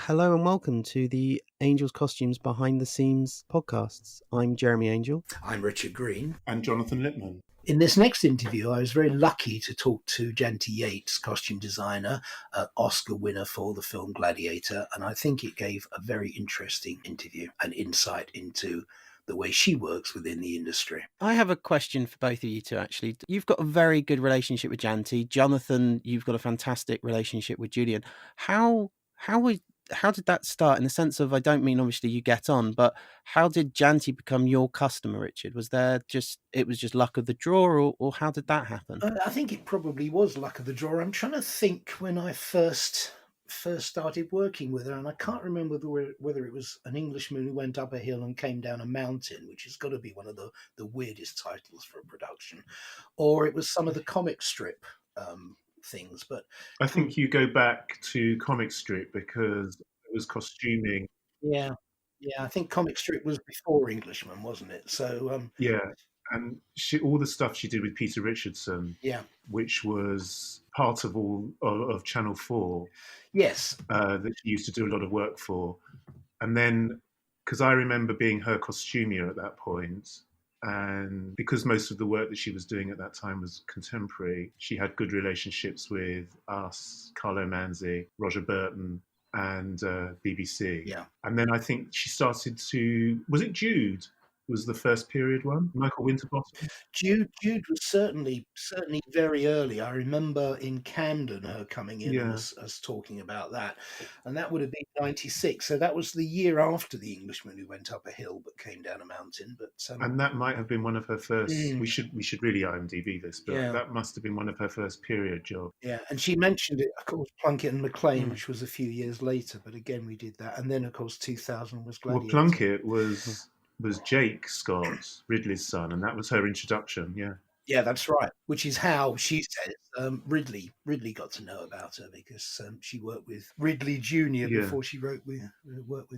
Hello and welcome to the Angels Costumes Behind the Seams podcasts. I'm Jeremy Angel. I'm Richard Green. And Jonathan Lippman. In this next interview, I was very lucky to talk to Janty Yates, costume designer, Oscar winner for the film Gladiator, and I think it gave a very interesting interview and insight into the way she works within the industry. I have a question for both of you two, actually. You've got a very good relationship with Janty. Jonathan, you've got a fantastic relationship with Julian. How did that start, in the sense of, I don't mean obviously you get on, but how did Janty become your customer, Richard? Was it was just luck of the draw, or how did that happen? I think it probably was luck of the draw. I'm trying to think when I first started working with her, and I can't remember whether it was An Englishman Who Went Up a Hill and Came Down a Mountain, which has got to be one of the weirdest titles for a production, or it was some of the comic strip things. But I think you go back to comic strip because it was costuming. Yeah, I think comic strip was before Englishman, wasn't it? So yeah, and all the stuff she did with Peter Richardson, which was part of all of Channel 4, yes, that she used to do a lot of work for. And then, because I remember being her costumier at that point, and because most of the work that she was doing at that time was contemporary, she had good relationships with us, Carlo Manzi, Roger Burton, and BBC. Yeah. And then I think she started to... Was it Jude? Was the first period one? Michael Winterbottom? Jude was certainly very early. I remember in Camden her coming in and us talking about that. And that would have been 96. So that was the year after The Englishman Who Went Up a Hill but Came Down a Mountain. But and that might have been one of her first... We should really IMDb this, but that must have been one of her first period jobs. Yeah, and she mentioned it, of course, Plunkett and McLean, which was a few years later. But again, we did that. And then, of course, 2000 was Gladiator. Well, Plunkett was Jaques Scott, Ridley's son, and that was her introduction. Yeah, that's right. Which is how she says Ridley got to know about her, because she worked with Ridley Jr. before she worked with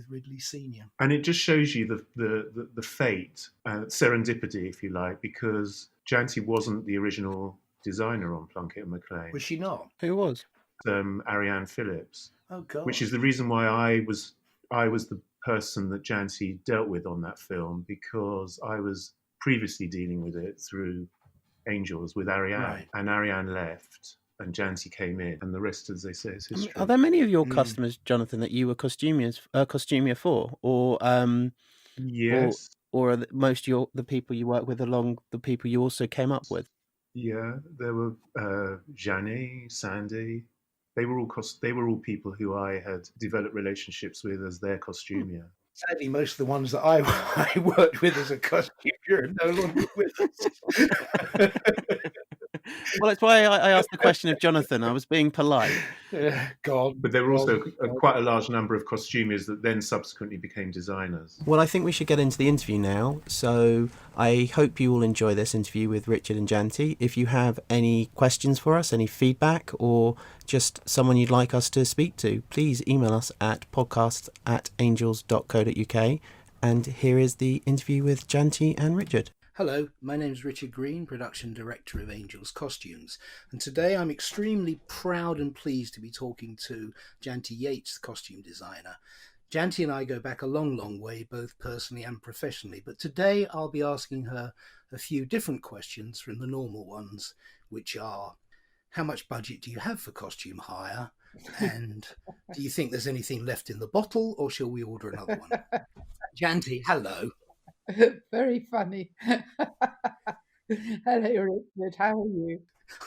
Ridley Sr. And it just shows you the fate, serendipity, if you like, because Janty wasn't the original designer on Plunkett and McLean. Was she not? Who was? Ariane Phillips. Oh God! Which is the reason why I was the person that Janty dealt with on that film, because I was previously dealing with it through Angels with Ariane, and Ariane left and Janty came in, and the rest, as they say, is history. Are there many of your customers, Jonathan, that you were costumier for, or yes, or are most the people you work with along the people you also came up with? Yeah, there were Jeannie, Sandy. They were all people who I had developed relationships with as their costumier. Sadly, most of the ones that I worked with as a costumier are no longer with us. Well, that's why I asked the question of Jonathan. I was being polite. God. But there were also quite a large number of costumiers that then subsequently became designers. Well, I think we should get into the interview now. So I hope you all enjoy this interview with Richard and Janty. If you have any questions for us, any feedback, or just someone you'd like us to speak to, please email us at podcasts@angels.co.uk. And here is the interview with Janty and Richard. Hello, my name is Richard Green, Production Director of Angels Costumes, and today I'm extremely proud and pleased to be talking to Janty Yates, the costume designer. Janty and I go back a long, long way, both personally and professionally, but today I'll be asking her a few different questions from the normal ones, which are, how much budget do you have for costume hire? And do you think there's anything left in the bottle, or shall we order another one? Janty, hello. Very funny. Hello, Richard. How are you?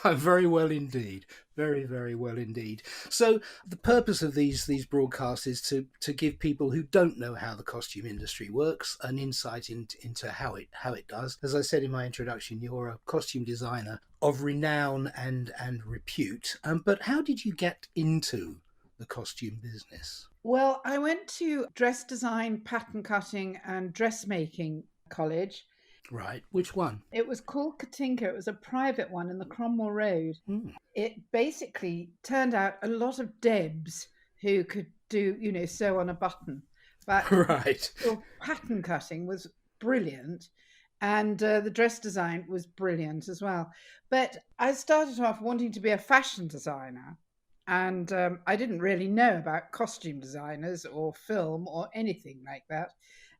I'm very well indeed. Very, very well indeed. So the purpose of these broadcasts is to give people who don't know how the costume industry works an insight into how it does. As I said in my introduction, you're a costume designer of renown and repute. But how did you get into the costume business? Well, I went to dress design, pattern cutting and dressmaking college. Right. Which one? It was called Katinka. It was a private one in the Cromwell Road. It basically turned out a lot of Debs who could do, sew on a button. But right. Pattern cutting was brilliant. And the dress design was brilliant as well. But I started off wanting to be a fashion designer. And I didn't really know about costume designers or film or anything like that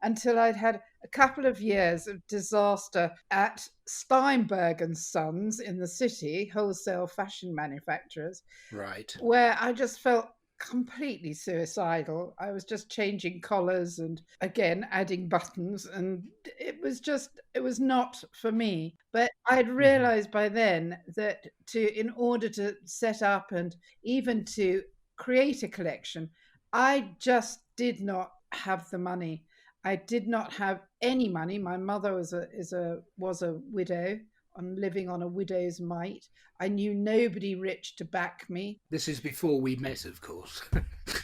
until I'd had a couple of years of disaster at Steinberg and Sons in the city, wholesale fashion manufacturers, Right. where I just felt completely suicidal. I was just changing collars and again adding buttons, and it was not for me. But I'd realized by then that in order to set up and even to create a collection, I just did not have the money. I did not have any money. My mother was a widow and living on a widow's mite. I knew nobody rich to back me. This is before we met, of course.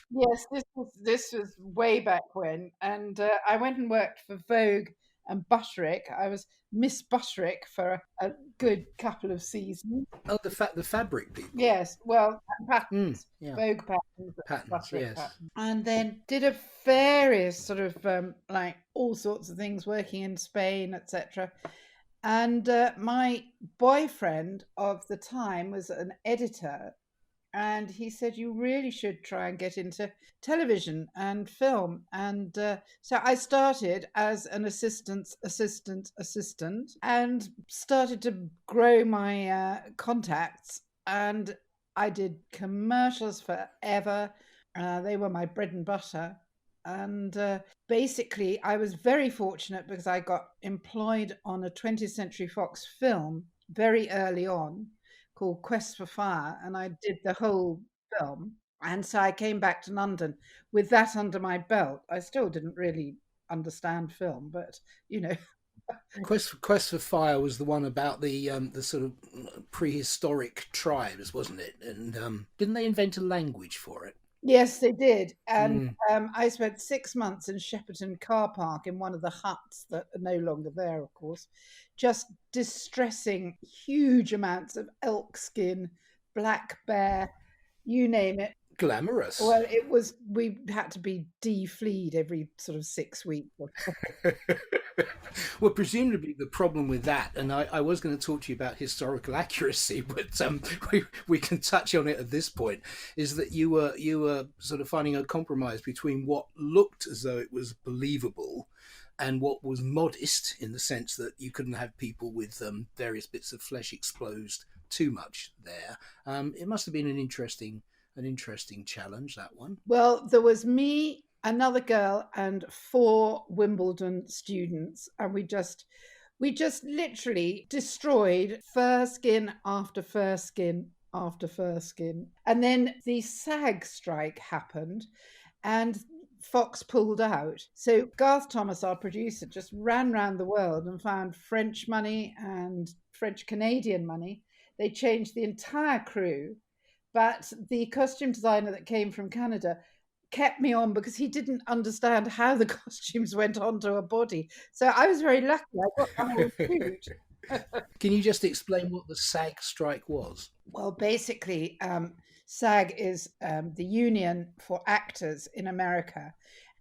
Yes, this was way back when, and I went and worked for Vogue and Butterick. I was Miss Butterick for a good couple of seasons. Oh, the fabric people. Yes, well, patterns, yeah. Vogue patterns, Butterick yes. patterns. And then did a various sort of like all sorts of things, working in Spain, etc. And my boyfriend of the time was an editor, and he said, you really should try and get into television and film. And so I started as an assistant, and started to grow my contacts. And I did commercials forever. They were my bread and butter. And basically, I was very fortunate because I got employed on a 20th Century Fox film very early on called Quest for Fire, and I did the whole film. And so I came back to London with that under my belt. I still didn't really understand film, but, you know. Quest for Fire was the one about the sort of prehistoric tribes, wasn't it? And didn't they invent a language for it? Yes, they did. And I spent 6 months in Shepperton car park in one of the huts that are no longer there, of course, just distressing huge amounts of elk skin, black bear, you name it. Glamorous. Well, we had to be de-fleed every sort of 6 weeks. Well, presumably the problem with that, and I was going to talk to you about historical accuracy, but we can touch on it at this point, is that you were sort of finding a compromise between what looked as though it was believable and what was modest, in the sense that you couldn't have people with various bits of flesh exposed too much there. It must have been an interesting challenge, that one. Well, there was me, another girl, and 4 Wimbledon students, and we just literally destroyed fur skin after fur skin after fur skin. And then the SAG strike happened, and Fox pulled out. So Garth Thomas, our producer, just ran around the world and found French money and French Canadian money. They changed the entire crew. But the costume designer that came from Canada kept me on because he didn't understand how the costumes went onto a body. So I was very lucky. I got the whole shoot. Can you just explain what the SAG strike was? Well, basically, SAG is the union for actors in America.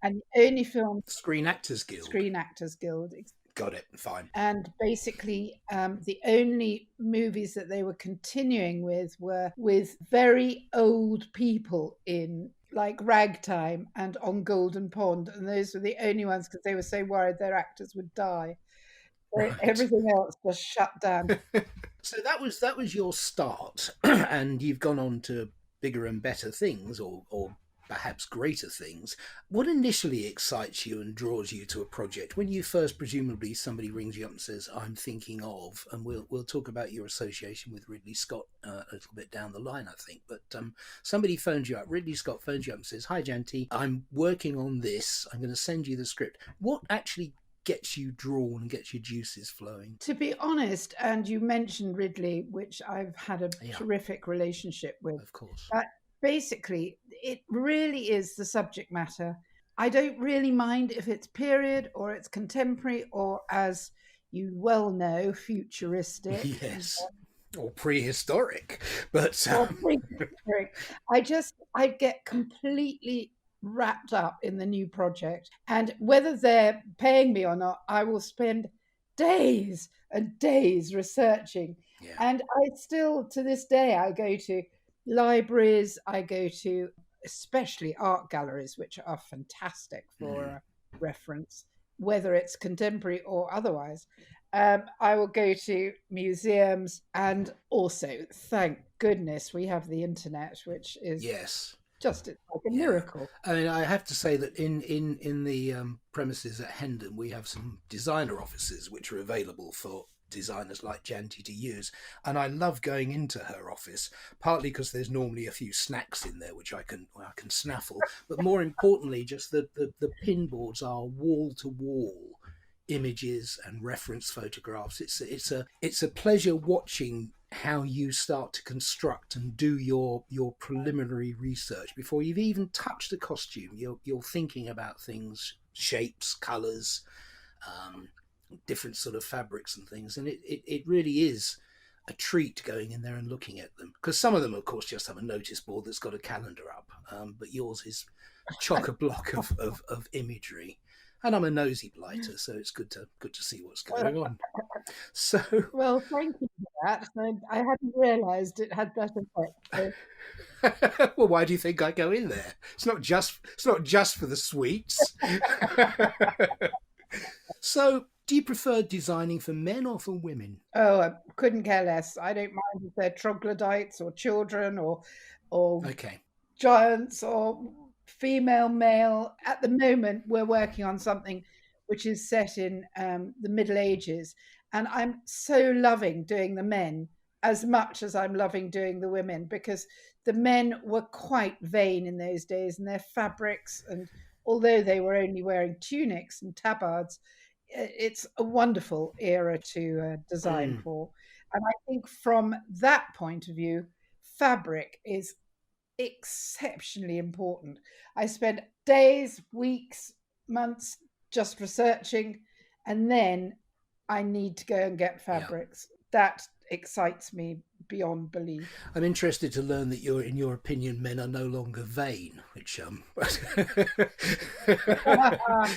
And the only film... Screen Actors Guild. Screen Actors Guild. Got it, fine. And basically, the only movies that they were continuing with were with very old people in, like Ragtime and On Golden Pond. And those were the only ones because they were so worried their actors would die. Right. Everything else was shut down. So that was your start, and you've gone on to bigger and better things, or perhaps greater things. What initially excites you and draws you to a project? When you first, presumably, somebody rings you up and says, I'm thinking of, and we'll talk about your association with Ridley Scott a little bit down the line, I think. But somebody phones you up, Ridley Scott phones you up and says, hi, Janty, I'm working on this. I'm going to send you the script. What actually gets you drawn and gets your juices flowing? To be honest, and you mentioned Ridley, which I've had a terrific relationship with. Of course. But basically, it really is the subject matter. I don't really mind if it's period or it's contemporary or, as you well know, futuristic. Yes. Or prehistoric. But or prehistoric. I get completely wrapped up in the new project. And whether they're paying me or not, I will spend days and days researching. Yeah. And I still, to this day, I go to libraries. I go to especially art galleries, which are fantastic for reference, whether it's contemporary or otherwise. I will go to museums, and also, thank goodness, we have the internet, which is Yes. just like a Yeah. miracle. I mean, I have to say that in the premises at Hendon, we have some designer offices which are available for designers like Janty to use, and I love going into her office, partly because there's normally a few snacks in there which I can snaffle, but more importantly, just the pin boards are wall to wall images and reference photographs. It's a pleasure watching how you start to construct and do your preliminary research before you've even touched the costume. You're thinking about things, shapes, colours, different sort of fabrics and things, and it really is a treat going in there and looking at them, because some of them of course just have a notice board that's got a calendar up, but yours is chock-a-block of imagery. And I'm a nosy blighter, so it's good to see what's going on. So, well, thank you for that. I hadn't realised it had that effect. So. Well, why do you think I go in there? It's not just for the sweets. So, do you prefer designing for men or for women? Oh, I couldn't care less. I don't mind if they're troglodytes or children or Okay. giants or female, male. At the moment, we're working on something which is set in the Middle Ages, and I'm so loving doing the men as much as I'm loving doing the women, because the men were quite vain in those days, and their fabrics, and although they were only wearing tunics and tabards, it's a wonderful era to design for. And I think from that point of view, fabric is exceptionally important. I spend days, weeks, months just researching, and then I need to go and get fabrics. That excites me beyond belief. I'm interested to learn that in your opinion, men are no longer vain, which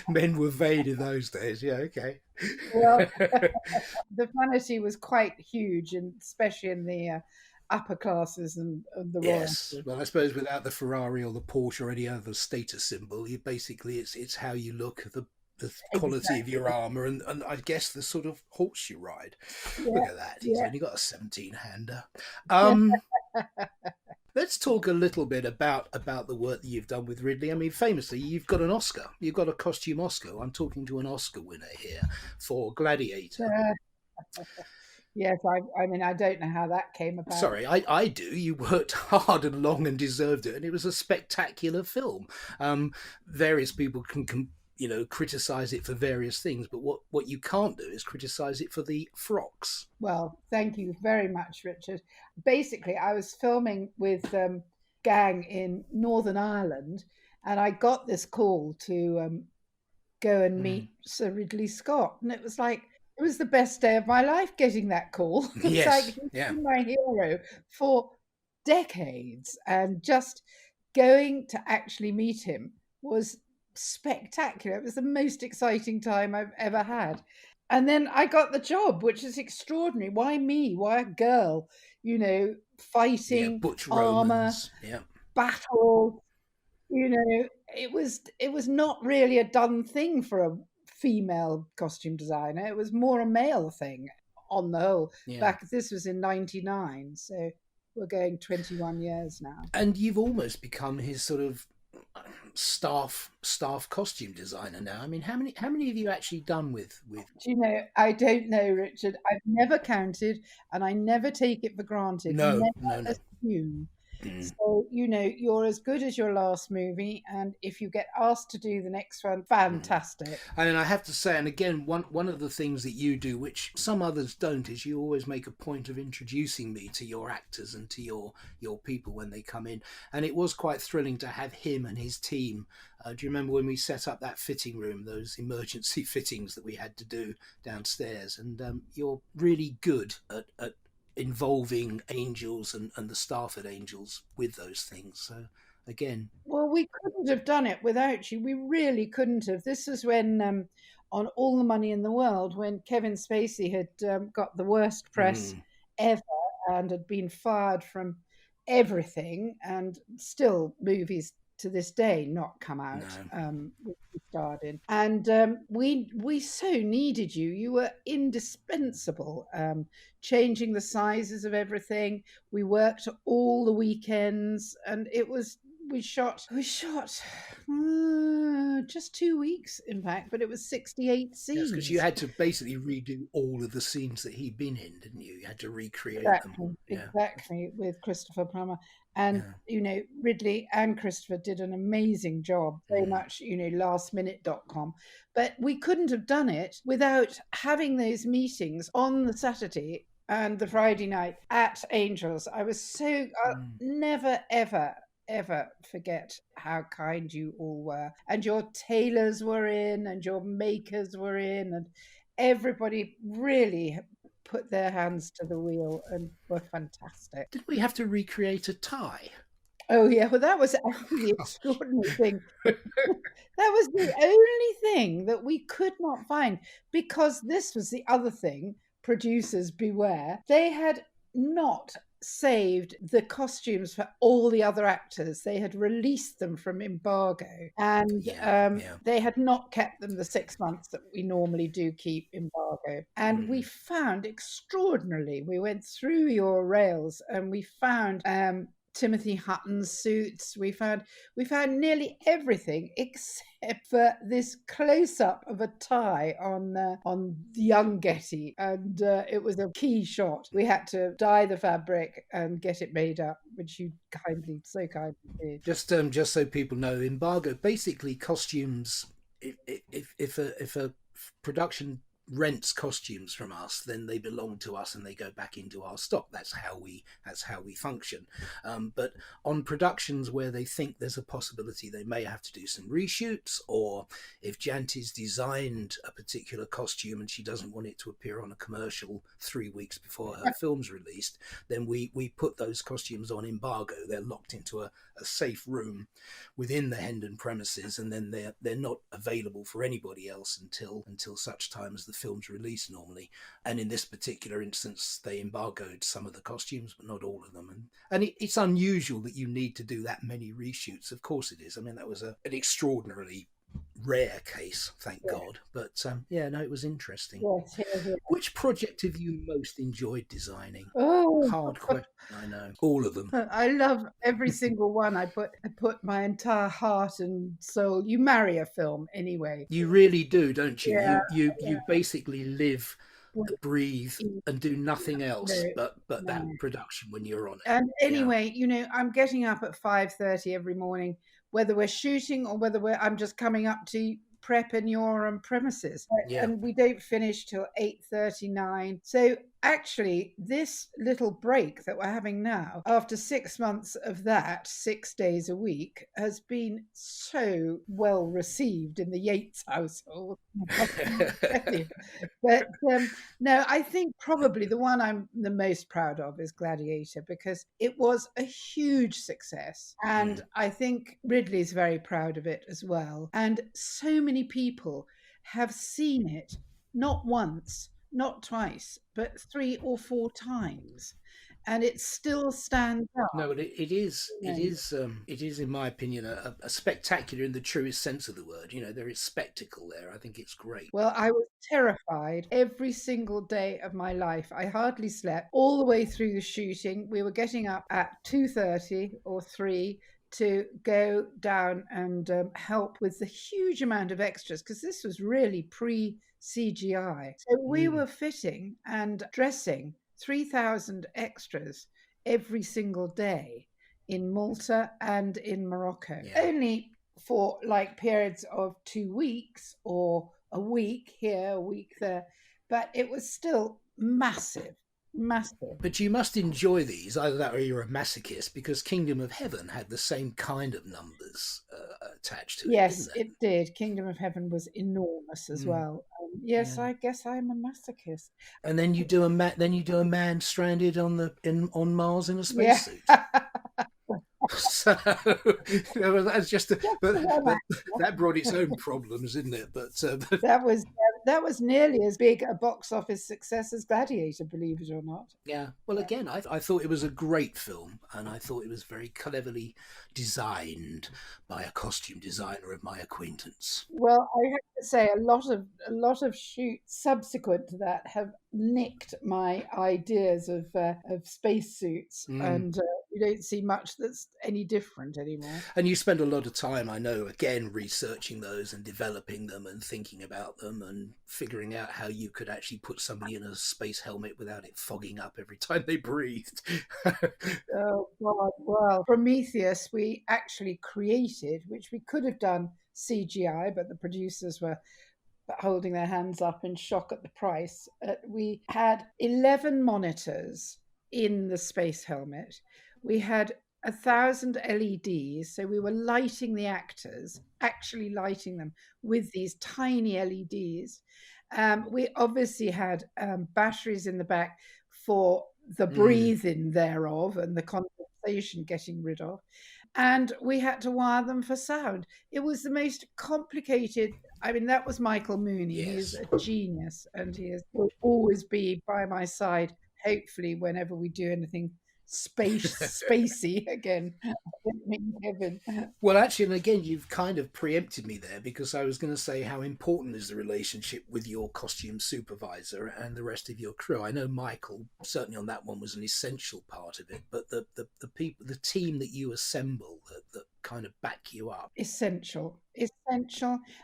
men were vain in those days. Yeah, okay. Well, the vanity was quite huge, and especially in the upper classes and the yes. royalty. Well, I suppose without the Ferrari or the Porsche or any other status symbol, you basically it's how you look, the quality of your armour, and I guess the sort of horse you ride. Yeah, look at that. He's only got a 17-hander. Let's talk a little bit about the work that you've done with Ridley. I mean, famously, you've got an Oscar. You've got a costume Oscar. I'm talking to an Oscar winner here for Gladiator. Yes, I mean, I don't know how that came about. Sorry, I do. You worked hard and long and deserved it, and it was a spectacular film. Various people can criticize it for various things, but what you can't do is criticize it for the frocks. Well, thank you very much, Richard. Basically, I was filming with gang in Northern Ireland, and I got this call to go and meet Sir Ridley Scott, and it was the best day of my life getting that call. Yes. He's been my hero for decades, and just going to actually meet him was spectacular. It was the most exciting time I've ever had. And then I got the job, which is extraordinary. Why me? Why a girl? Fighting, butch armor, Romans. battle. It was not really a done thing for a female costume designer. It was more a male thing on the whole. This was in 99, so we're going 21 years now. And you've almost become his sort of staff costume designer now. I mean, how many have you actually done with? Do I don't know, Richard. I've never counted, and I never take it for granted. No. Assume. So you're as good as your last movie, and if you get asked to do the next one, fantastic. And I have to say, and again, one of the things that you do, which some others don't, is you always make a point of introducing me to your actors and to your people when they come in. And it was quite thrilling to have him and his team. Do you remember when we set up that fitting room, those emergency fittings that we had to do downstairs? And you're really good at involving Angels and the staff at Angels with those things. So again, well, we couldn't have done it without you. We really couldn't have. This was when on All the Money in the World, when Kevin Spacey had got the worst press ever and had been fired from everything, and still movies to this day not come out. No. Which we starred in, and we so needed you. You were indispensable. Changing the sizes of everything. We worked all the weekends, and we shot just 2 weeks, in fact, but it was 68 scenes. Yes, because you had to basically redo all of the scenes that he'd been in, didn't you? You had to recreate them. Yeah. Exactly, with Christopher Plummer. And, Ridley and Christopher did an amazing job, very much, lastminute.com. But we couldn't have done it without having those meetings on the Saturday and the Friday night at Angels. I'll never, ever forget how kind you all were. And your tailors were in, and your makers were in, and everybody really put their hands to the wheel and were fantastic. Did we have to recreate a tie? Oh, yeah. Well, that was the extraordinary thing. That was the only thing that we could not find, because this was the other thing. Producers beware. They had not saved the costumes for all the other actors. They had released them from embargo, and they had not kept them the 6 months that we normally do keep embargo. And we found extraordinarily, we went through your rails and we found Timothy Hutton's suits. We found nearly everything except for this close-up of a tie on young Getty, and it was a key shot. We had to dye the fabric and get it made up, which you so kindly did. Just so people know, embargo, basically costumes. If a production rents costumes from us, then they belong to us and they go back into our stock. That's how we function. But on productions where they think there's a possibility they may have to do some reshoots, or if Janty's designed a particular costume and she doesn't want it to appear on a commercial 3 weeks before her film's released, then we put those costumes on embargo. They're locked into a safe room within the Hendon premises, and then they're not available for anybody else until such time as the film's released normally. And in this particular instance, they embargoed some of the costumes, but not all of them. And it's unusual that you need to do that many reshoots. Of course it is. I mean, that was an extraordinarily rare case, thank God. But it was interesting. Yes. Which project have you most enjoyed designing? Oh, hard question. I know, all of them. I love every single one. I put my entire heart and soul. You marry a film anyway. You really do, don't you? Yeah, you basically live, breathe, and do nothing else but that production when you're on it. And anyway, I'm getting up at 5:30 every morning, whether we're shooting or whether I'm just coming up to prep in your premises. And we don't finish till 8:39. So actually, this little break that we're having now, after 6 months of that, 6 days a week, has been so well received in the Yates household. But no, I think probably the one I'm the most proud of is Gladiator, because it was a huge success. And I think Ridley's very proud of it as well. And so many people have seen it, not once, not twice, but 3 or 4 times, and it still stands up. No, but it is, in my opinion, a spectacular in the truest sense of the word. There is spectacle there. I think it's great. Well, I was terrified every single day of my life. I hardly slept all the way through the shooting. We were getting up at 2:30 or 3 to go down and help with the huge amount of extras, because this was really pre-CGI. So we were fitting and dressing 3,000 extras every single day in Malta and in Morocco, only for periods of 2 weeks or a week here, a week there. But it was still massive. But you must enjoy these, either that or you're a masochist, because Kingdom of Heaven had the same kind of numbers attached to it. Yes, it did. Kingdom of Heaven was enormous as well. I guess I'm a masochist. And then you do a man stranded on Mars in a spacesuit. So that's just, but that brought its own problems, didn't it? But that was nearly as big a box office success as Gladiator, believe it or not. yeah. Well, again, I thought it was a great film, and I thought it was very cleverly designed by a costume designer of my acquaintance. Well, I have to say, a lot of shoots subsequent to that have nicked my ideas of spacesuits, and you don't see much that's any different anymore. And you spend a lot of time, I know, again, researching those and developing them and thinking about them and figuring out how you could actually put somebody in a space helmet without it fogging up every time they breathed. Oh, God. Well, Prometheus, we actually created, which we could have done CGI, but the producers were holding their hands up in shock at the price. We had 11 monitors in the space helmet. We had 1,000 LEDs, so we were lighting the actors, actually lighting them with these tiny LEDs. We obviously had batteries in the back for the breathing thereof and the condensation getting rid of. And we had to wire them for sound. It was the most complicated. I mean, that was Michael Mooney. Yes. He's a genius, and will always be by my side, hopefully, whenever we do anything spacey again. I don't mean Kevin. Well, actually, and again, you've kind of preempted me there, because I was going to say how important is the relationship with your costume supervisor and the rest of your crew. I know Michael, certainly on that one, was an essential part of it, but the people, the team that you assemble that kind of back you up. Essential.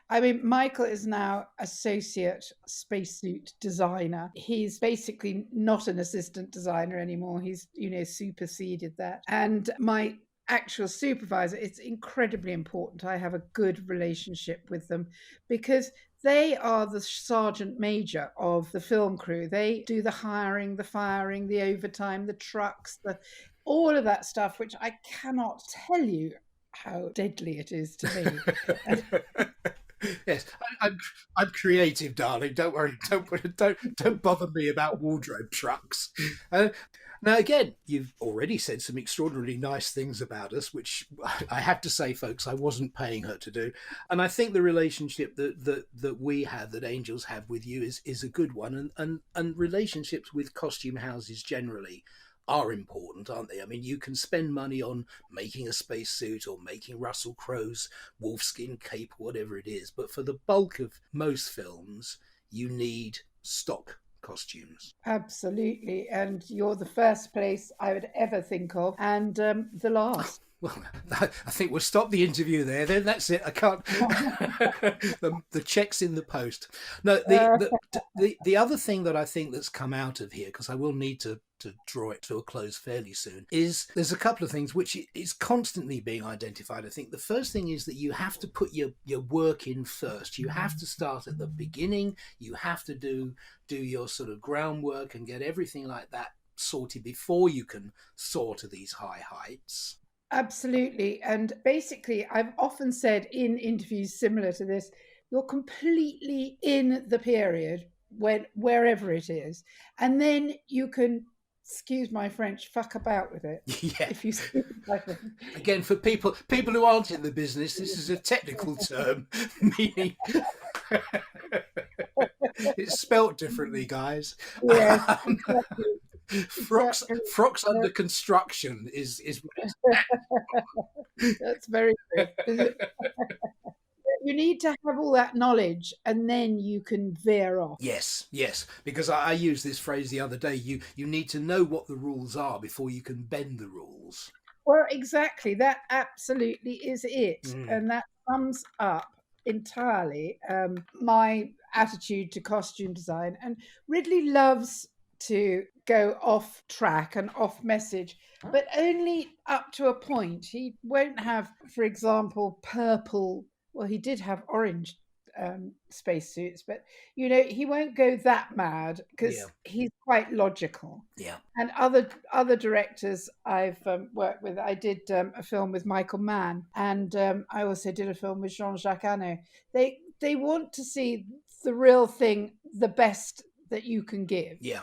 I mean, Michael is now associate spacesuit designer. He's basically not an assistant designer anymore. He's, superseded that. And my actual supervisor, it's incredibly important I have a good relationship with them, because they are the sergeant major of the film crew. They do the hiring, the firing, the overtime, the trucks, all of that stuff, which I cannot tell you how deadly it is to me. Yes, I'm creative, darling. Don't worry. Don't bother me about wardrobe trucks. Now, again, you've already said some extraordinarily nice things about us, which I have to say, folks, I wasn't paying her to do. And I think the relationship that we have, that Angels have with you, is a good one. And relationships with costume houses generally are important, aren't they? I mean, you can spend money on making a spacesuit or making Russell Crowe's wolfskin cape, whatever it is, but for the bulk of most films, you need stock costumes. Absolutely, and you're the first place I would ever think of, and the last. Well, I think we'll stop the interview there. Then that's it. I can't. the check's in the post. No, the other thing that I think that's come out of here, because I will need to draw it to a close fairly soon, is there's a couple of things which is constantly being identified. I think the first thing is that you have to put your work in first. You have to start at the beginning. You have to do your sort of groundwork and get everything like that sorted before you can soar to these high heights. Absolutely. And basically, I've often said in interviews similar to this, you're completely in the period wherever it is. And then you can, excuse my French, fuck about with it. Yeah. If you speak like that. Again, for people who aren't in the business, this is a technical term, meaning it's spelt differently, guys. Yes, exactly. Frocks under construction is That's very good. You need to have all that knowledge, and then you can veer off. Yes, because I used this phrase the other day. You need to know what the rules are before you can bend the rules. Well, exactly. That absolutely is it, and that sums up entirely my attitude to costume design. And Ridley loves to go off track and off message, but only up to a point. He won't have, for example, purple. Well, he did have orange spacesuits, but he won't go that mad because he's quite logical. Yeah. And other directors I've worked with, I did a film with Michael Mann, and I also did a film with Jean-Jacques Annaud. They want to see the real thing, the best that you can give. Yeah.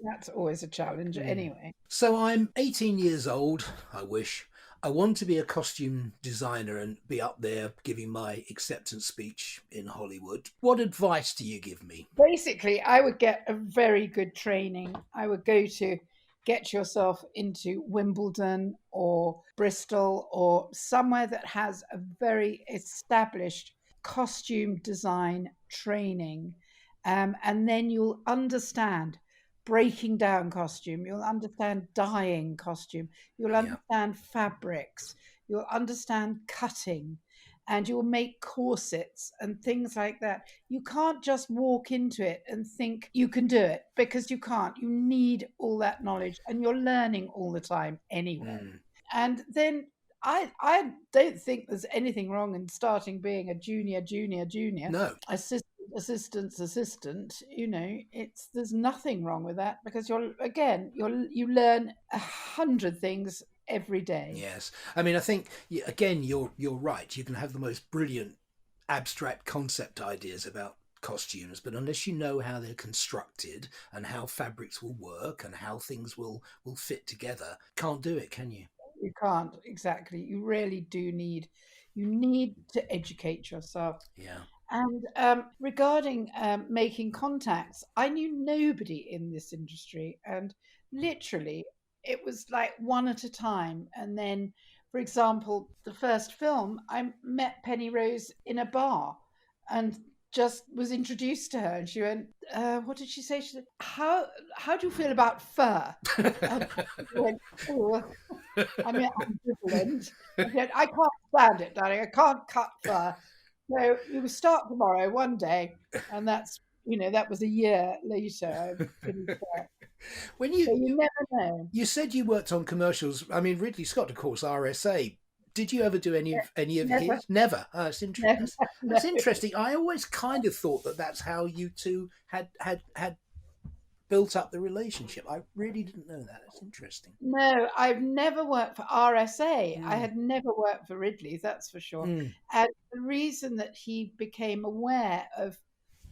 That's always a challenge anyway. So I'm 18 years old, I wish. I want to be a costume designer and be up there giving my acceptance speech in Hollywood. What advice do you give me? Basically, I would get a very good training. I would go to get yourself into Wimbledon or Bristol or somewhere that has a very established costume design training. And then you'll understand breaking down costume, you'll understand dyeing costume, you'll understand fabrics, you'll understand cutting, and you'll make corsets and things like that. You can't just walk into it and think you can do it, because you can't. You need all that knowledge, and you're learning all the time anyway. And then I don't think there's anything wrong in starting being a junior, No. assistant. You know, there's nothing wrong with that, because you learn 100 things every day. Yes, I mean, I think again, you're right. You can have the most brilliant abstract concept ideas about costumes, but unless you know how they're constructed and how fabrics will work and how things will fit together, can't do it, can you? You can't, exactly. You really do need to educate yourself. Yeah. And regarding making contacts, I knew nobody in this industry, and literally it was like one at a time. And then, for example, the first film, I met Penny Rose in a bar and just was introduced to her, and she went, what did she say? She said, how do you feel about fur? And I went, oh. I mean, ambivalent. I said, I can't stand it, darling. I can't cut fur. So you will start tomorrow, one day, and that's, that was a year later. I finished that. So you never know. You said you worked on commercials. I mean, Ridley Scott, of course, RSA. Did you ever do any of his? Never. Oh, that's interesting. That's interesting. I always kind of thought that that's how you two had built up the relationship. I really didn't know that. That's interesting. No, I've never worked for RSA. I had never worked for Ridley, that's for sure. And the reason that he became aware of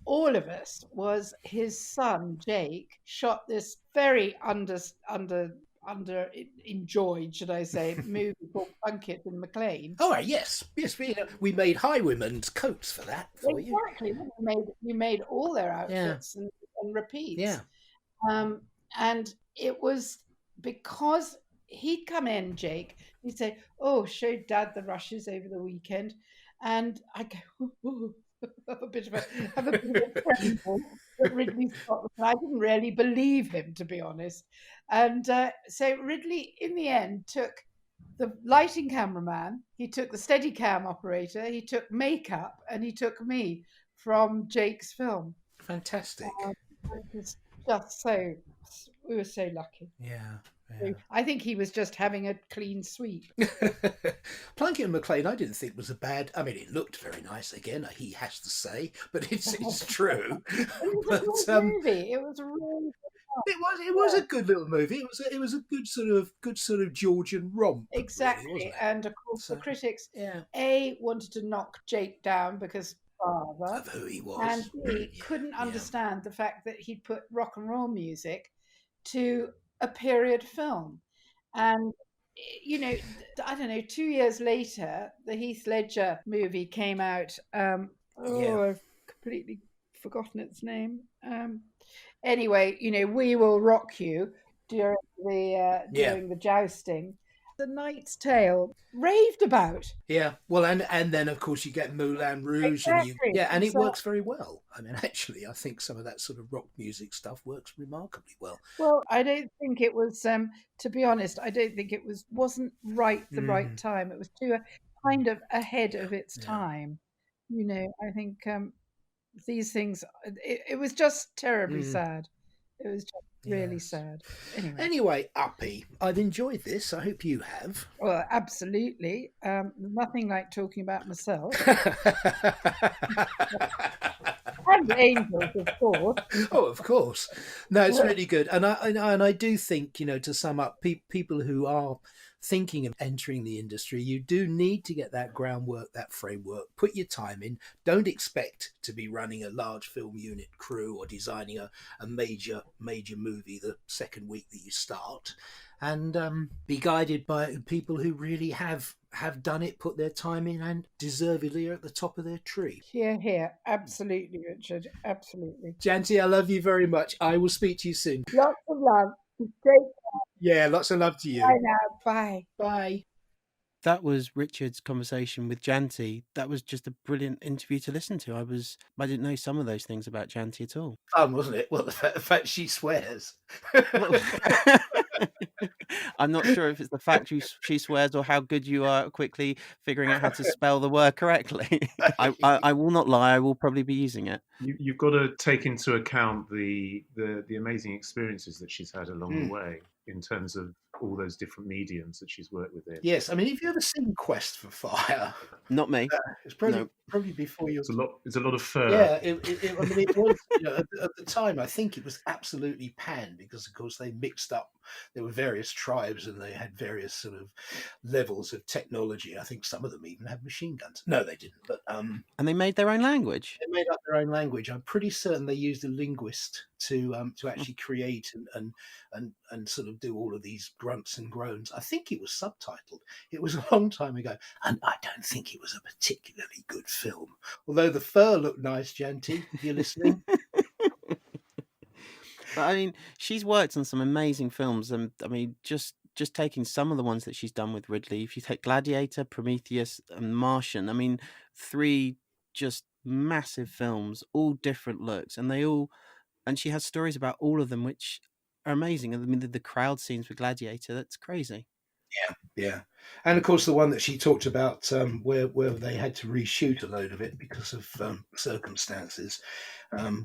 all of us was his son, Jaques, shot this very enjoyed, should I say, movie called Plunkett and McLean. Oh, yes. We made Highwayman's coats for that. Exactly. You made all their outfits and repeats. Yeah. And it was because he'd come in, Jaques, he'd say, "Oh, showed Dad the rushes over the weekend," and I go, "Ooh." have a bit of a tremble at Ridley Scott. I didn't really believe him, to be honest. And so Ridley, in the end, took the lighting cameraman, he took the Steadicam operator, he took makeup, and he took me from Jaques' film. Fantastic. It was just we were so lucky. Yeah. So I think he was just having a clean sweep. Plunkett and McLean, I didn't think was a bad. I mean, it looked very nice. Again, he has to say, but it's true. It was a good movie. It was really good. It was a good little movie. It was a good sort of Georgian romp. Exactly, really, and of course the critics A wanted to knock Jaques down because father of who he was, and B couldn't understand the fact that he'd put rock and roll music to a period film. And I don't know, 2 years later the Heath Ledger movie came out. I've completely forgotten its name. Anyway, We Will Rock You during the jousting. The Knight's Tale raved about. Yeah, well, and then of course you get Moulin Rouge, exactly. and it works very well. I mean, actually, I think some of that sort of rock music stuff works remarkably well. Well, I don't think it was. To be honest, I don't think it wasn't right the right time. It was too kind of ahead of its time. I think these things. It was just terribly sad. It was just really sad. Anyway, Uppy, I've enjoyed this. I hope you have. Well, absolutely. Nothing like talking about myself. And angels, of course. Oh, of course. No, it's really good. And I do think, to sum up, people who are thinking of entering the industry, you do need to get that groundwork, that framework, put your time in. Don't expect to be running a large film unit crew or designing a major movie the second week that you start. and be guided by people who really have done it, put their time in, and deservedly are at the top of their tree. Here, here. Absolutely, Richard. Absolutely. Janty, I love you very much. I will speak to you soon. Lots of love. Take Yeah, lots of love to you. care now. Bye. Bye. That was Richard's conversation with Janty. That was just a brilliant interview to listen to. I didn't know some of those things about Janty at all. Fun, wasn't it? Well, the fact she swears. Well, I'm not sure if it's the fact she swears or how good you are at quickly figuring out how to spell the word correctly. I will not lie. I will probably be using it. You've got to take into account the amazing experiences that she's had along the way in terms of all those different mediums that she's worked with in. Yes, I mean, have you ever seen Quest for Fire? Not me. It's probably before your. It's a lot of fur. Yeah, I mean, it was at the time. I think it was absolutely panned because, of course, they mixed up. There were various tribes and they had various sort of levels of technology. I think some of them even had machine guns. No, they didn't. But and they made their own language. They made up their own language. I'm pretty certain they used a linguist to actually create and sort of do all of these grunts and groans. I think it was subtitled. It was a long time ago, and I don't think it was a particularly good film. Although the fur looked nice, Janty, if you're listening. But I mean, she's worked on some amazing films, and I mean, just taking some of the ones that she's done with Ridley. If you take Gladiator, Prometheus, and Martian, I mean, 3 just massive films, all different looks, and she has stories about all of them, which are amazing. I mean, the crowd scenes with Gladiator, that's crazy. Yeah. And of course, the one that she talked about where they had to reshoot a load of it because of circumstances,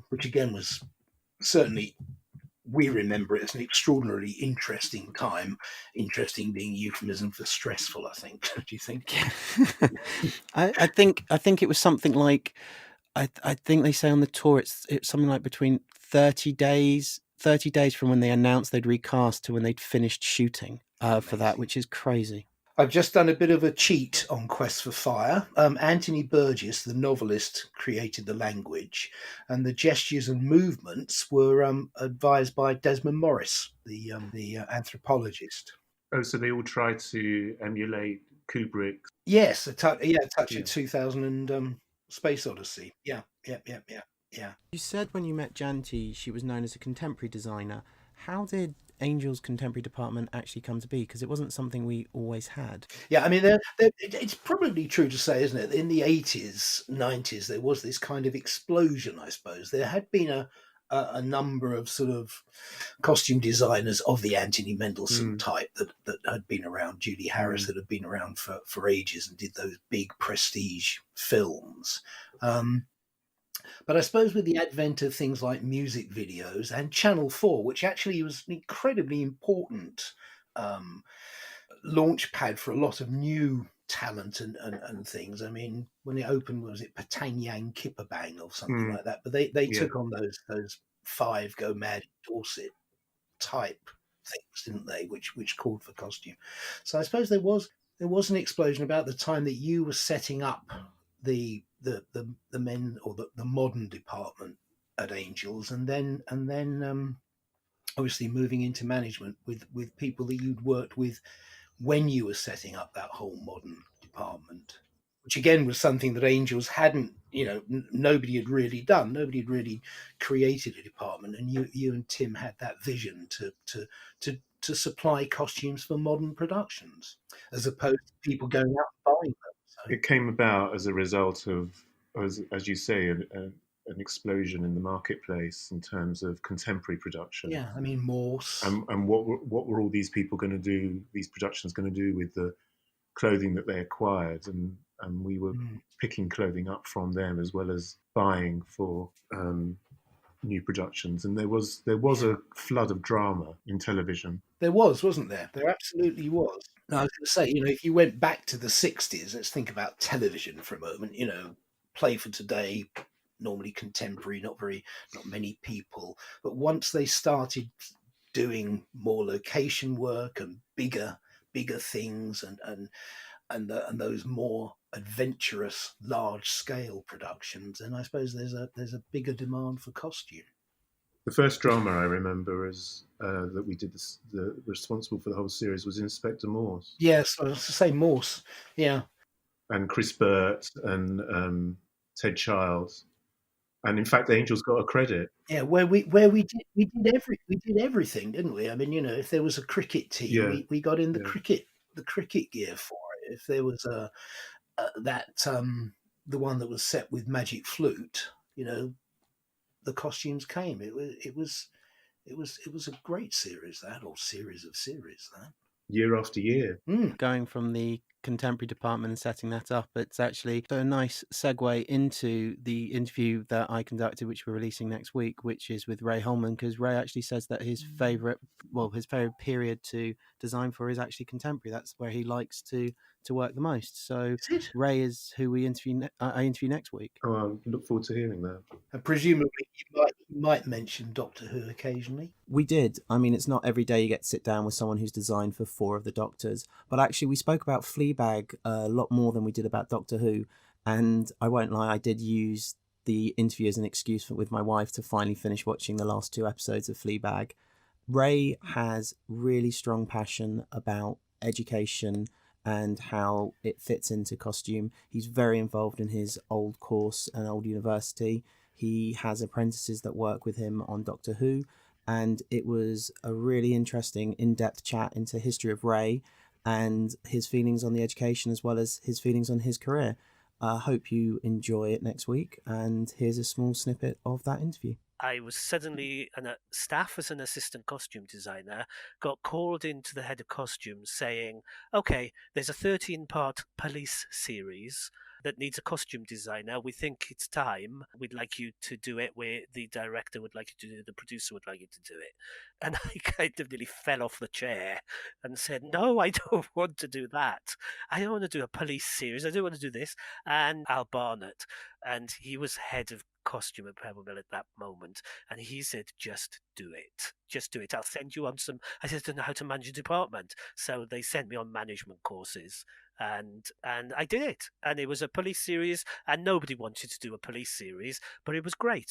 which again was certainly, we remember it as an extraordinarily interesting time. Interesting being euphemism for stressful, I think. Do you think? I think it was something like, I think they say on the tour it's something like between 30 days from when they announced they'd recast to when they'd finished shooting for that, which is crazy. I've just done a bit of a cheat on Quest for Fire. Anthony Burgess, the novelist, created the language, and the gestures and movements were advised by Desmond Morris, the anthropologist. Oh, so they all try to emulate Kubrick. Yes, a touch of 2000 and Space Odyssey. Yeah. You said when you met Janty, she was known as a contemporary designer. How did Angel's contemporary department actually come to be? Because it wasn't something we always had. Yeah, I mean, it's probably true to say, isn't it? In the 80s, 90s, there was this kind of explosion, I suppose. There had been a number of sort of costume designers of the Anthony Mendelssohn type that had been around. Judy Harris that had been around for ages and did those big prestige films. But I suppose with the advent of things like music videos and Channel 4, which actually was an incredibly important launch pad for a lot of new talent and things. I mean, when it opened, was it Patang Yang Kipabang or something like that? But they took on those 5 Go Mad in Dorset type things, didn't they? Which called for costume. So I suppose there was an explosion about the time that you were setting up the men or the modern department at Angels, and then obviously moving into management with people that you'd worked with when you were setting up that whole modern department, which again was something that Angels hadn't, nobody had really done. Nobody had really created a department, and you and Tim had that vision to supply costumes for modern productions, as opposed to people going out and buying them. It came about as a result of, as you say, an explosion in the marketplace in terms of contemporary production. Yeah, I mean, Morse. And what were all these people going to do, these productions going to do with the clothing that they acquired? And we were picking clothing up from them as well as buying for new productions. And there was a flood of drama in television. There wasn't there? There absolutely was. And I was going to say, if you went back to the 60s, let's think about television for a moment, Play for Today, normally contemporary, not many people. But once they started doing more location work and bigger things and those more adventurous, large scale productions, then I suppose there's a bigger demand for costume. The first drama I remember is that we did the responsible for the whole series was Inspector Morse. Yes, I was to say Morse. Yeah, and Chris Burt and Ted Childs. And in fact, Angels got a credit. yeah. Where we did everything, didn't we? I mean, if there was a cricket team, we got in the cricket gear for it. If there was the one that was set with Magic Flute, the costumes came. It was a great series, that, or series of series, that. Year after year. Going from the contemporary department and setting that up, it's actually a nice segue into the interview that I conducted, which we're releasing next week, which is with Ray Holman, because Ray actually says that his favorite period to design for is actually contemporary. That's where he likes to work the most. So Ray is who we interview. I interview next week. Oh, I look forward to hearing that. And presumably you might mention Doctor Who occasionally. We did. I mean, it's not every day you get to sit down with someone who's designed for 4 of the Doctors, but actually we spoke about Fleabag a lot more than we did about Doctor Who. And I won't lie, I did use the interview as an excuse with my wife to finally finish watching the last 2 episodes of Fleabag. Ray has really strong passion about education and how it fits into costume. He's very involved in his old course and old university. He has apprentices that work with him on Doctor Who, and it was a really interesting in-depth chat into history of Ray and his feelings on the education as well as his feelings on his career. I hope you enjoy it next week, and here's a small snippet of that interview. I was suddenly staff as an assistant costume designer, got called into the head of costumes saying, okay, there's a 13-part police series that needs a costume designer. We think it's time. We'd like you to do it. The director would like you to do it. The producer would like you to do it. And I kind of nearly fell off the chair and said, no, I don't want to do that. I don't want to do a police series. I don't want to do this. And Al Barnett, and he was head of costume at Pebble Mill at that moment, and he said, just do it. I'll send you on some. I said, I don't know how to manage a department, so they sent me on management courses, and I did it, and it was a police series, and nobody wanted to do a police series, but it was great.